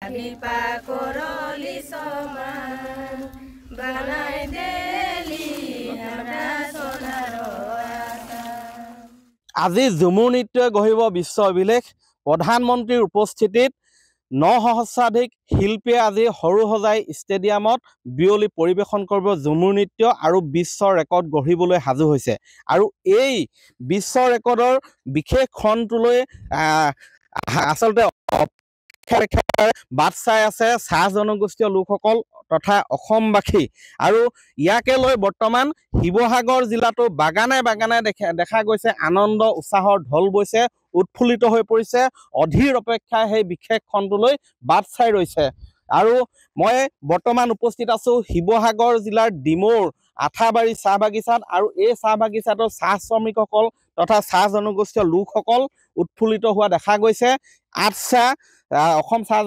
কৃপা কৰলি সমান বানাই দেলি আমৰা সোনাৰ আশা। আজি ঝুমুৰ নৃত্যই গঢ়িব বিশ্ব অভিলেখ। প্ৰধানমন্ত্ৰীৰ উপস্থিতিত 9 সহস্ৰাধিক শিল্পীয়ে আজি সৰুসজাই ষ্টেডিয়ামত বিয়লি পৰিৱেশন কৰিব ঝুমুৰ নৃত্য আৰু বিশ্ব ৰেকৰ্ড গঢ়িবলৈ সাজু হৈছে। আৰু এই বিশ্ব ৰেকৰ্ডৰ বিশেষ ক্ষণটোলৈ আচলতে বাট চাই আছে চাহ জনগোষ্ঠীয় লোকসকল তথা অসমবাসী। আৰু ইয়াকে লৈ বৰ্তমান শিৱসাগৰ জিলাতো বাগানে বাগানে দেখা গৈছে আনন্দ উৎসাহৰ ঢল বৈছে, উৎফুল্লিত হৈ পৰিছে। অধীৰ অপেক্ষাই সেই বিশেষ খণ্ডলৈ বাট চাই ৰৈছে। আৰু মই বৰ্তমান উপস্থিত আছো শিৱসাগৰ জিলাৰ ডিমৌৰ আঠাবাৰী চাহ বাগিচাত। আৰু এই চাহ বাগিচাটোৰ চাহ শ্ৰমিকসকল তথা চাহ জনগোষ্ঠীয় লোকসকল উৎফুল্লিত হোৱা দেখা গৈছে। অসম চাহ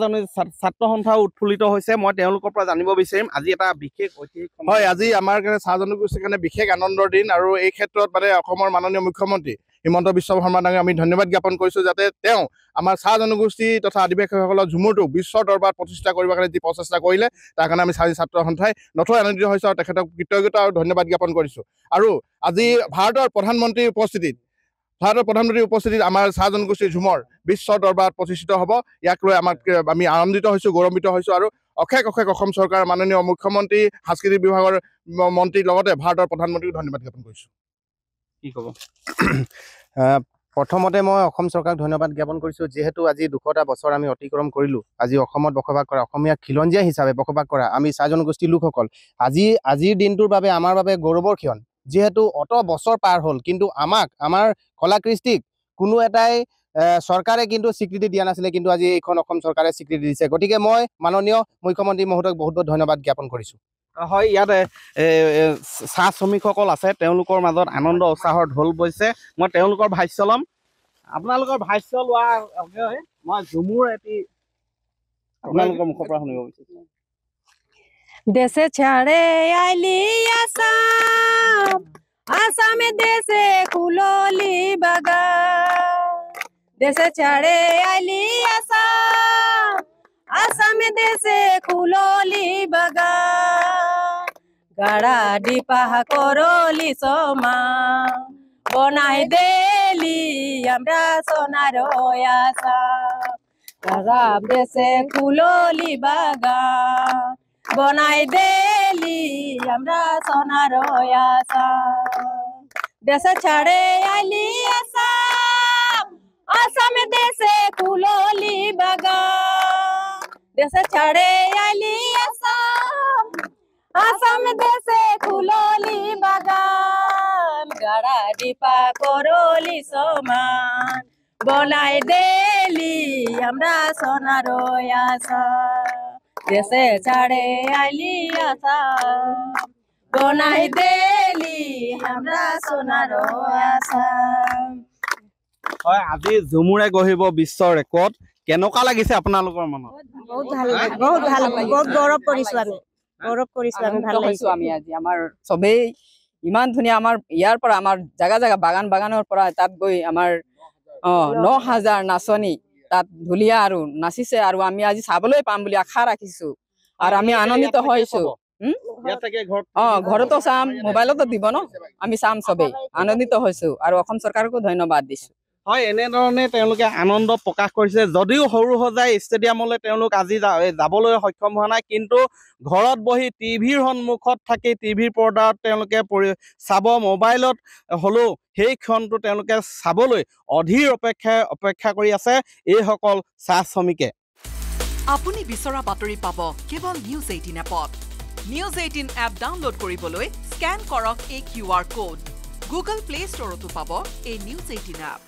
ছাত্ৰ সন্থা উৎফুল্লিত হৈছে। মই তেওঁলোকৰ পৰা জানিব বিচাৰিম আজি এটা বিশেষ ঐতিহাসিক হয়, আজি আমাৰ কাৰণে চাহ জনগোষ্ঠীৰ কাৰণে বিশেষ আনন্দৰ দিন। আৰু এই ক্ষেত্ৰত মানে অসমৰ মাননীয় মুখ্যমন্ত্ৰী হিমন্ত বিশ্ব শৰ্মা ডাঙৰীয়াক আমি ধন্যবাদ জ্ঞাপন কৰিছোঁ, যাতে তেওঁ আমাৰ চাহ জনগোষ্ঠী তথা আদিবাসীসকলৰ ঝুমুৰটো বিশ্বৰ দৰবাৰত প্ৰতিষ্ঠা কৰিবৰ কাৰণে যি প্ৰচেষ্টা কৰিলে তাৰ কাৰণে আমি চাহ ছাত্ৰ সন্থাই নথৈ আনন্দিত হৈছোঁ আৰু তেখেতক কৃতজ্ঞতা আৰু ধন্যবাদ জ্ঞাপন কৰিছোঁ। আৰু আজি ভাৰতৰ প্ৰধানমন্ত্ৰীৰ উপস্থিতিত আমাৰ চাহ জনগোষ্ঠীৰ ঝুমৰ বিশ্ব দৰবাৰত প্ৰতিষ্ঠিত হ'ব। ইয়াক লৈ আমি আনন্দিত হৈছোঁ, গৌৰৱান্বিত হৈছোঁ। আৰু অশেষ অসম চৰকাৰ মাননীয় মুখ্যমন্ত্ৰী সাংস্কৃতিক বিভাগৰ মন্ত্ৰীৰ লগতে ভাৰতৰ প্ৰধানমন্ত্ৰীক ধন্যবাদ জ্ঞাপন কৰিছোঁ। কি ক'ব? প্ৰথমতে মই অসম চৰকাৰক ধন্যবাদ জ্ঞাপন কৰিছোঁ, যিহেতু আজি 200টা বছৰ আমি অতিক্ৰম কৰিলোঁ। আজি অসমত বসবাস কৰা অসমীয়া খিলঞ্জীয়া হিচাপে বসবাস কৰা আমি চাহ জনগোষ্ঠীৰ লোকসকল আজিৰ দিনটোৰ বাবে আমাৰ বাবে গৌৰৱৰ ক্ষণ। যিহেতু অত বছৰ পাৰ হ'ল, কিন্তু আমাৰ কলা কৃষ্টিক কোনো এটাই চৰকাৰে কিন্তু স্বীকৃতি দিয়া নাছিলে, কিন্তু আজি এইখন অসম চৰকাৰে স্বীকৃতি দিছে। গতিকে মই মাননীয় মুখ্যমন্ত্ৰী মহোদয়ক বহুত বহুত ধন্যবাদ জ্ঞাপন কৰিছোঁ। হয়, ইয়াতে চাহ শ্ৰমিকসকল আছে, তেওঁলোকৰ মাজত আনন্দ উৎসাহৰ ঢল বৈছে। মই তেওঁলোকৰ ভাষ্য ল'ম। আপোনালোকৰ ভাষ্য লোৱা মই ঝুমুৰ এটি আপোনালোকৰ মুখৰ পৰা শুনিব বিচাৰিছোঁ। দেশে ছাড়ে আইলি আসাম, আসামে দেশে কুললি বাগান। দেশে ছাড়ে আইলি আসাম, আসামে দেশে কুললি বাগান। গাড়া ডিপাহ করলি সমান বনাই দেলি আমরা সোনার আশা। গাড়া দেশে কুললি বাগান বনাই দেলি আমরা সোনার আশা। দেশে ছাড়ে আইলি আসাম, আসামে দেশে কুললি বাগান। দেশে ছাড়ে আইলি আসাম, আসামে দেশে কুললি বাগান। গাড়া ডিপা করলি সমান বনাই দেলি আমরা সোনার আশা। দেশে ছাড়ে আইলি আসাম বনাই দেলি আমরা সোনার আশা। হয়, আজি ঝুমুৰে গঢ়িব বিশ্ব ৰেকৰ্ড। কেনেকুৱা লাগিছে আপোনালোকৰ মনত? বহুত ভাল লাগে, বহুত ভাল লাগে, বহুত গৌৰৱ কৰিছোঁ আমি, ভাল লাগিছে। আমি আজি আমাৰ চবেই ইমান ধুনীয়া, আমাৰ ইয়াৰ পৰা আমাৰ জাগা বাগানৰ পৰা তাত গৈ আমাৰ 9,000 নাচনী তাত ঢুলীয়া আৰু নাচিছে। আৰু আমি আজি চাবলৈ পাম বুলি আশা ৰাখিছোঁ আৰু আমি আনন্দিত হৈছোঁ। ঘৰতো চাম, মোবাইলতো দিব ন, আমি চাম চবেই। আনন্দিত হৈছোঁ আৰু অসম চৰকাৰকো ধন্যবাদ দিছোঁ। হয়, এনেধৰণে তেওঁলোকে আনন্দ প্ৰকাশ কৰিছে। যদিও সৰুসজাই ষ্টেডিয়ামলৈ তেওঁলোক আজি যাবলৈ সক্ষম হোৱা নাই, কিন্তু ঘৰত বহি টিভিৰ সন্মুখত থাকি টিভিৰ পৰ্দাত তেওঁলোকে চাব, মোবাইলত হ'লেও সেই ক্ষণটো তেওঁলোকে চাবলৈ অধীৰ অপেক্ষা কৰি আছে এইসকল চাহ শ্ৰমিকে। আপুনি বিচৰা বাতৰি পাব কেৱল নিউজ 18 এপত। নিউজ 18 এপ ডাউনলোড কৰিবলৈ স্কেন কৰক এই QR কোড। গুগল প্লে ষ্টৰতো পাব এই নিউজ 18 এপ।